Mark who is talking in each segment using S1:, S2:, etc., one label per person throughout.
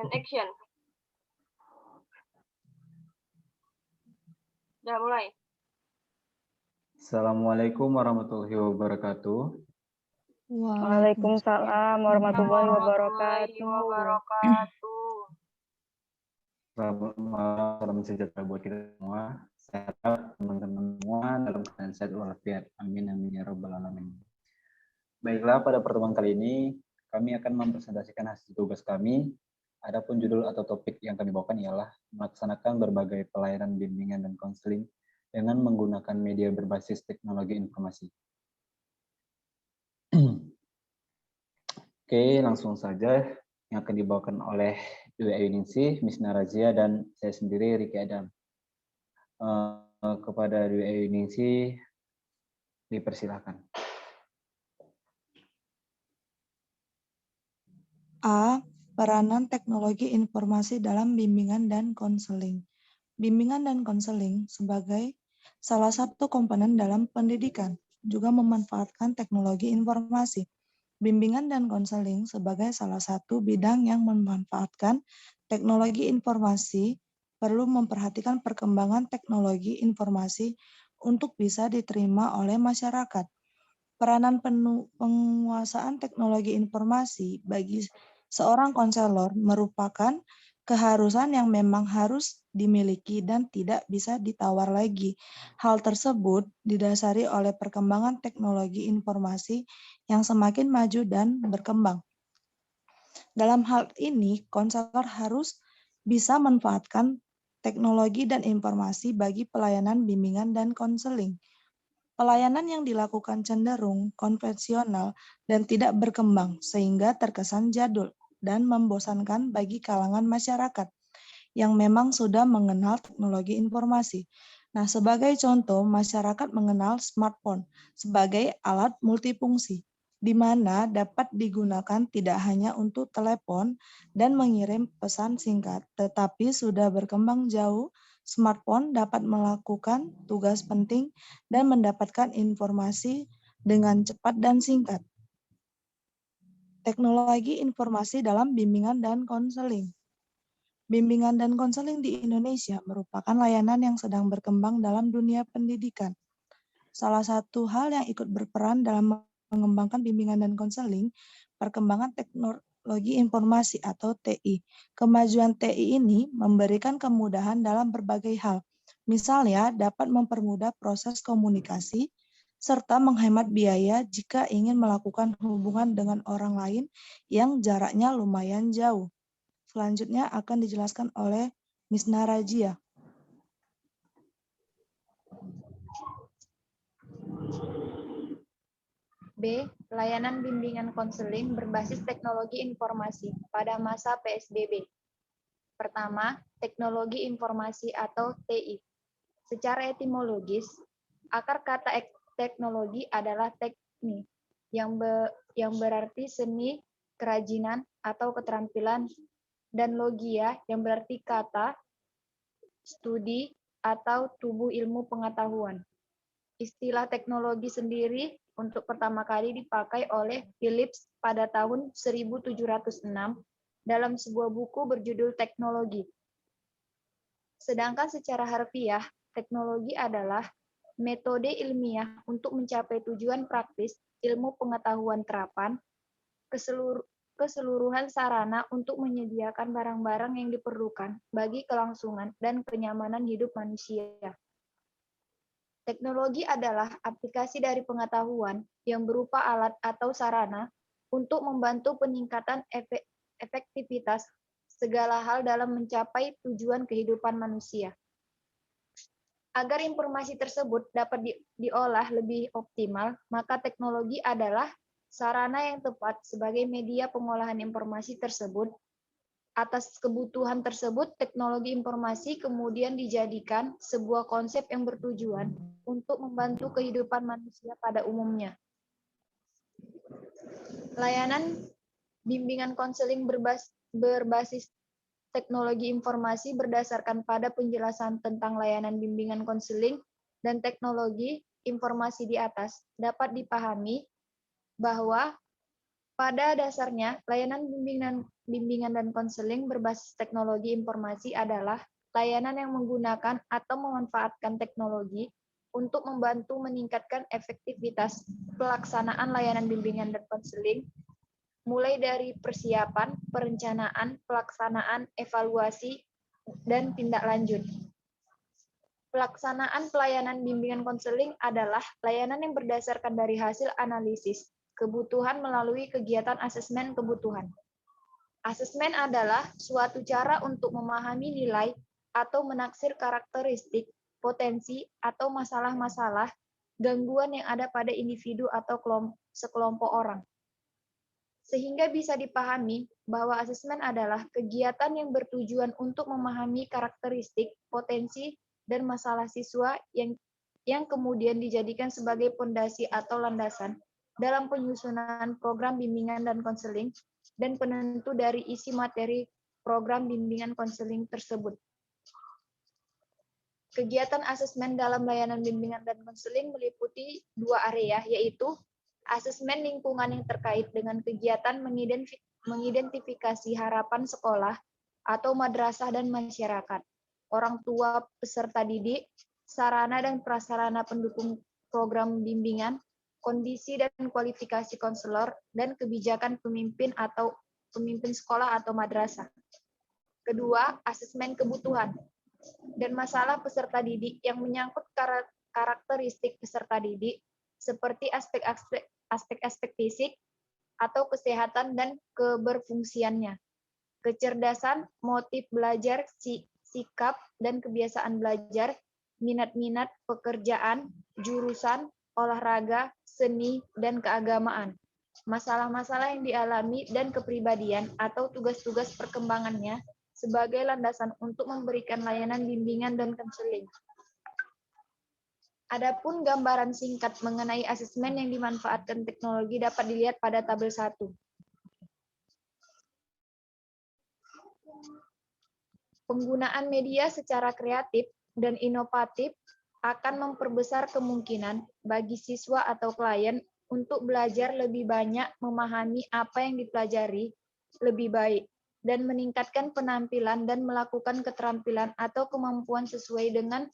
S1: And action. Udah mulai.
S2: Assalamualaikum warahmatullahi wabarakatuh.
S3: Waalaikumsalam warahmatullahi wabarakatuh.
S2: Selamat malam, salam sejahtera buat kita semua. Saya harap teman-teman semua dalam keadaan sehat walafiat. Amin amin ya rabbal alamin. Baiklah, pada pertemuan kali ini kami akan mempresentasikan hasil tugas kami. Adapun judul atau topik yang kami bawakan ialah melaksanakan berbagai pelayanan bimbingan dan konseling dengan menggunakan media berbasis teknologi informasi. Oke, langsung saja yang akan dibawakan oleh Dwi Ayuningsih, Miss Narazia, dan saya sendiri, Riki Adam. Kepada Dwi Ayuningsih, dipersilakan.
S4: A. Peranan teknologi informasi dalam bimbingan dan konseling. Bimbingan dan konseling sebagai salah satu komponen dalam pendidikan juga memanfaatkan teknologi informasi. Bimbingan dan konseling sebagai salah satu bidang yang memanfaatkan teknologi informasi perlu memperhatikan perkembangan teknologi informasi untuk bisa diterima oleh masyarakat. Peranan penguasaan teknologi informasi bagi seorang konselor merupakan keharusan yang memang harus dimiliki dan tidak bisa ditawar lagi. Hal tersebut didasari oleh perkembangan teknologi informasi yang semakin maju dan berkembang. Dalam hal ini, konselor harus bisa memanfaatkan teknologi dan informasi bagi pelayanan bimbingan dan konseling. Pelayanan yang dilakukan cenderung konvensional dan tidak berkembang sehingga terkesan jadul dan membosankan bagi kalangan masyarakat yang memang sudah mengenal teknologi informasi. Nah, sebagai contoh, masyarakat mengenal smartphone sebagai alat multifungsi, di mana dapat digunakan tidak hanya untuk telepon dan mengirim pesan singkat, tetapi sudah berkembang jauh. Smartphone dapat melakukan tugas penting dan mendapatkan informasi dengan cepat dan singkat. Teknologi informasi dalam bimbingan dan konseling. Bimbingan dan konseling di Indonesia merupakan layanan yang sedang berkembang dalam dunia pendidikan. Salah satu hal yang ikut berperan dalam mengembangkan bimbingan dan konseling, perkembangan teknologi informasi atau TI. Kemajuan TI ini memberikan kemudahan dalam berbagai hal. Misalnya, dapat mempermudah proses komunikasi, serta menghemat biaya jika ingin melakukan hubungan dengan orang lain yang jaraknya lumayan jauh. Selanjutnya akan dijelaskan oleh Miss Narazia.
S5: B. Layanan bimbingan konseling berbasis teknologi informasi pada masa PSBB. Pertama, teknologi informasi atau TI. Secara etimologis, akar kata teknologi adalah teknik yang berarti seni, kerajinan, atau keterampilan, dan logia yang berarti kata, studi, atau tubuh ilmu pengetahuan. Istilah teknologi sendiri untuk pertama kali dipakai oleh Phillips pada tahun 1706 dalam sebuah buku berjudul Teknologi. Sedangkan secara harfiah, teknologi adalah metode ilmiah untuk mencapai tujuan praktis ilmu pengetahuan terapan, keseluruhan sarana untuk menyediakan barang-barang yang diperlukan bagi kelangsungan dan kenyamanan hidup manusia. Teknologi adalah aplikasi dari pengetahuan yang berupa alat atau sarana untuk membantu peningkatan efektivitas segala hal dalam mencapai tujuan kehidupan manusia. Agar informasi tersebut dapat diolah lebih optimal, maka teknologi adalah sarana yang tepat sebagai media pengolahan informasi tersebut. Atas kebutuhan tersebut, teknologi informasi kemudian dijadikan sebuah konsep yang bertujuan untuk membantu kehidupan manusia pada umumnya. Layanan bimbingan konseling berbasis teknologi informasi berdasarkan pada penjelasan tentang layanan bimbingan konseling dan teknologi informasi di atas dapat dipahami bahwa Pada dasarnya, layanan bimbingan dan konseling berbasis teknologi informasi adalah layanan yang menggunakan atau memanfaatkan teknologi untuk membantu meningkatkan efektivitas pelaksanaan layanan bimbingan dan konseling, mulai dari persiapan, perencanaan, pelaksanaan, evaluasi, dan tindak lanjut. Pelaksanaan pelayanan bimbingan konseling adalah layanan yang berdasarkan dari hasil analisis kebutuhan melalui kegiatan asesmen kebutuhan. Asesmen adalah suatu cara untuk memahami nilai atau menaksir karakteristik, potensi, atau masalah-masalah gangguan yang ada pada individu atau sekelompok orang. Sehingga bisa dipahami bahwa asesmen adalah kegiatan yang bertujuan untuk memahami karakteristik, potensi, dan masalah siswa yang kemudian dijadikan sebagai pondasi atau landasan dalam penyusunan program bimbingan dan konseling dan penentu dari isi materi program bimbingan konseling tersebut. Kegiatan asesmen dalam layanan bimbingan dan konseling meliputi 2 area, yaitu asesmen lingkungan yang terkait dengan kegiatan mengidentifikasi harapan sekolah atau madrasah dan masyarakat, orang tua peserta didik, sarana dan prasarana pendukung program bimbingan, kondisi dan kualifikasi konselor, dan kebijakan pemimpin atau pemimpin sekolah atau madrasah. Kedua, asesmen kebutuhan dan masalah peserta didik yang menyangkut karakteristik peserta didik seperti aspek-aspek fisik atau kesehatan dan keberfungsiannya, kecerdasan, motif belajar, sikap dan kebiasaan belajar, minat-minat pekerjaan, jurusan, olahraga, seni, dan keagamaan, masalah-masalah yang dialami dan kepribadian atau tugas-tugas perkembangannya sebagai landasan untuk memberikan layanan bimbingan dan konseling. Adapun gambaran singkat mengenai asesmen yang dimanfaatkan teknologi dapat dilihat pada tabel 1. Penggunaan media secara kreatif dan inovatif akan memperbesar kemungkinan bagi siswa atau klien untuk belajar lebih banyak, memahami apa yang dipelajari lebih baik, dan meningkatkan penampilan dan melakukan keterampilan atau kemampuan sesuai dengan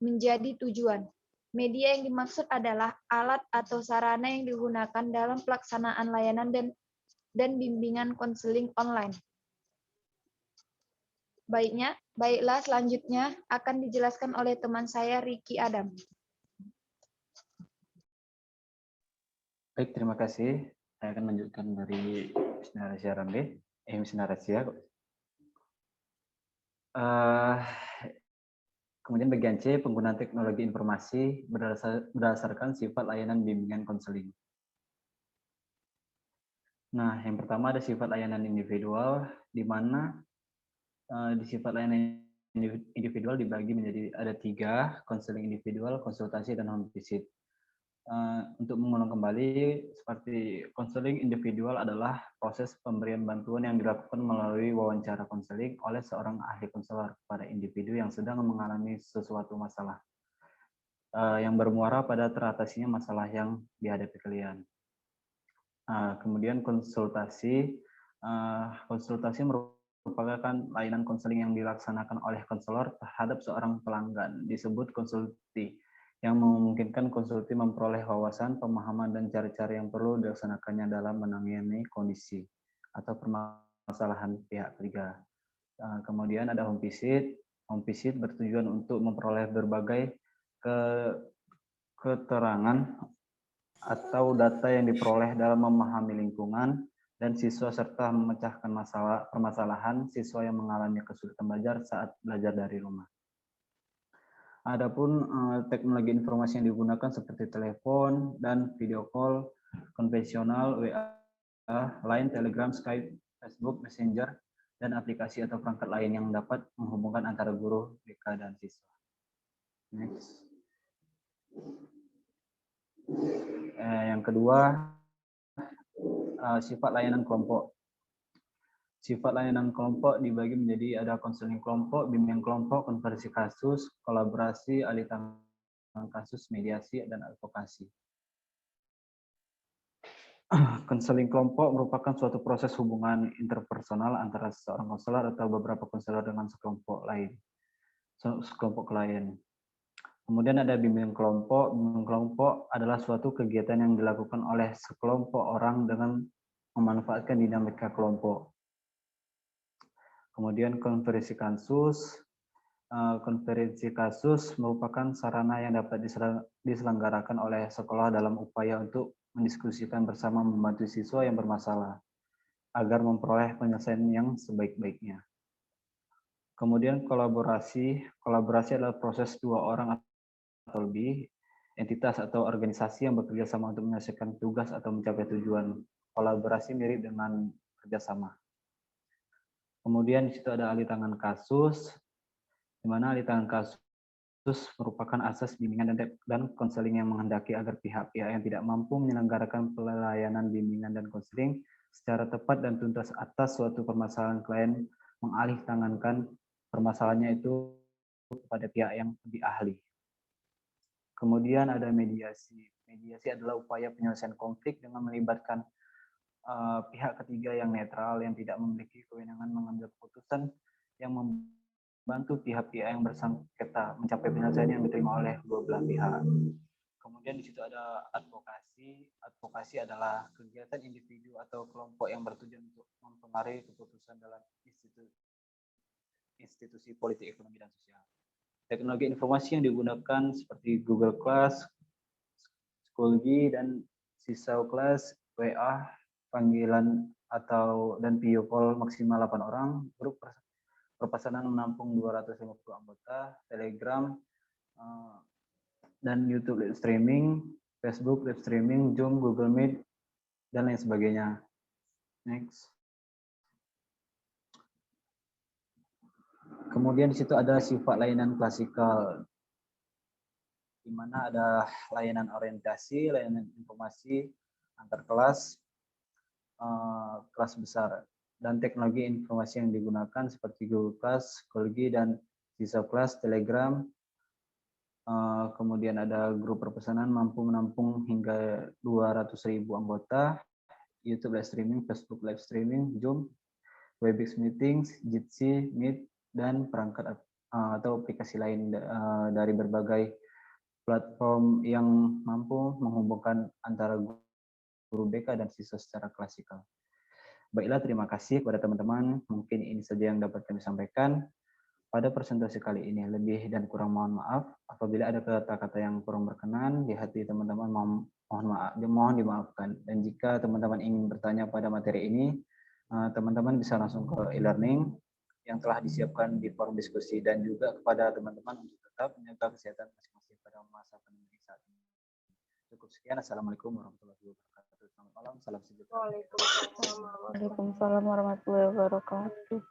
S5: menjadi tujuan. Media yang dimaksud adalah alat atau sarana yang digunakan dalam pelaksanaan layanan dan bimbingan konseling online. Baiklah, selanjutnya akan dijelaskan oleh teman saya, Ricky Adam.
S2: Baik, terima kasih. Saya akan lanjutkan dari Miss Narasia Rambe. Miss Narasia. Kemudian bagian C, penggunaan teknologi informasi berdasarkan sifat layanan bimbingan konseling. Nah, yang pertama ada sifat layanan individual, di mana di sifat layanan individual dibagi menjadi ada 3, konseling individual, konsultasi, dan home visit. Untuk mengulang kembali, seperti konseling individual adalah proses pemberian bantuan yang dilakukan melalui wawancara konseling oleh seorang ahli konselor kepada individu yang sedang mengalami sesuatu masalah yang bermuara pada teratasinya masalah yang dihadapi klien. Kemudian konsultasi merupakan layanan konseling yang dilaksanakan oleh konselor terhadap seorang pelanggan, disebut konsulti, yang memungkinkan konsulti memperoleh wawasan, pemahaman, dan cara-cara yang perlu dilaksanakannya dalam menangani kondisi atau permasalahan pihak ketiga. Kemudian ada home visit. Home visit bertujuan untuk memperoleh berbagai keterangan atau data yang diperoleh dalam memahami lingkungan dan siswa serta memecahkan permasalahan siswa yang mengalami kesulitan belajar saat belajar dari rumah. Adapun teknologi informasi yang digunakan seperti telepon dan video call konvensional, WA, Line, Telegram, Skype, Facebook, Messenger, dan aplikasi atau perangkat lain yang dapat menghubungkan antara guru, BK, dan siswa. Next. Yang kedua, sifat layanan kelompok. Sifat layanan kelompok dibagi menjadi ada konseling kelompok, bimbingan kelompok, konversi kasus, kolaborasi, alih tangan kasus, mediasi, dan advokasi. Konseling kelompok merupakan suatu proses hubungan interpersonal antara seorang konselor atau beberapa konselor dengan sekelompok klien. Kemudian ada bimbingan kelompok. Bimbingan kelompok adalah suatu kegiatan yang dilakukan oleh sekelompok orang dengan memanfaatkan dinamika kelompok. Kemudian konferensi kasus. Konferensi kasus merupakan sarana yang dapat diselenggarakan oleh sekolah dalam upaya untuk mendiskusikan bersama membantu siswa yang bermasalah agar memperoleh penyelesaian yang sebaik-baiknya. Kemudian kolaborasi. Kolaborasi adalah proses dua orang atau lebih entitas atau organisasi yang bekerja sama untuk menyelesaikan tugas atau mencapai tujuan. Kolaborasi mirip dengan kerjasama. Kemudian di situ ada alih tangan kasus, di mana alih tangan kasus merupakan asas bimbingan dan konseling yang menghendaki agar pihak-pihak yang tidak mampu menyelenggarakan pelayanan bimbingan dan konseling secara tepat dan tuntas atas suatu permasalahan klien mengalih tangankan permasalahannya itu kepada pihak yang lebih ahli. Kemudian ada mediasi. Mediasi adalah upaya penyelesaian konflik dengan melibatkan pihak ketiga yang netral yang tidak memiliki kewenangan mengambil keputusan yang membantu pihak-pihak yang bersengketa mencapai penyelesaian yang diterima oleh dua belah pihak. Kemudian di situ ada advokasi. Advokasi adalah kegiatan individu atau kelompok yang bertujuan untuk mempengaruhi keputusan dalam institusi politik, ekonomi, dan sosial. Teknologi informasi yang digunakan seperti Google Class, Schoology, dan Sisau Class, WA, panggilan dan video call maksimal 8 orang, grup perpesanan menampung 250 anggota, Telegram, dan YouTube live streaming, Facebook live streaming, Zoom, Google Meet, dan lain sebagainya. Next. Kemudian di situ ada sifat layanan klasikal, di mana ada layanan orientasi, layanan informasi antar kelas, kelas besar, dan teknologi informasi yang digunakan seperti Google Class, Schoology, dan Sisau Class, Telegram. Kemudian ada grup perpesanan mampu menampung hingga 200.000 anggota, YouTube live streaming, Facebook live streaming, Zoom, Webex Meetings, Jitsi, Meet, dan perangkat atau aplikasi lain dari berbagai platform yang mampu menghubungkan antara guru BK dan siswa secara klasikal. Baiklah, terima kasih kepada teman-teman. Mungkin ini saja yang dapat kami sampaikan pada presentasi kali ini. Lebih dan kurang mohon maaf. Apabila ada kata-kata yang kurang berkenan di hati teman-teman, mohon dimaafkan. Dan jika teman-teman ingin bertanya pada materi ini, teman-teman bisa langsung ke e-learning yang telah disiapkan di forum diskusi, dan juga kepada teman-teman untuk tetap menjaga kesehatan masing-masing pada masa pandemi saat ini. Cukup sekian. Assalamualaikum warahmatullahi wabarakatuh. Selamat malam. Salam sejahtera.
S3: Waalaikumsalam warahmatullahi wabarakatuh.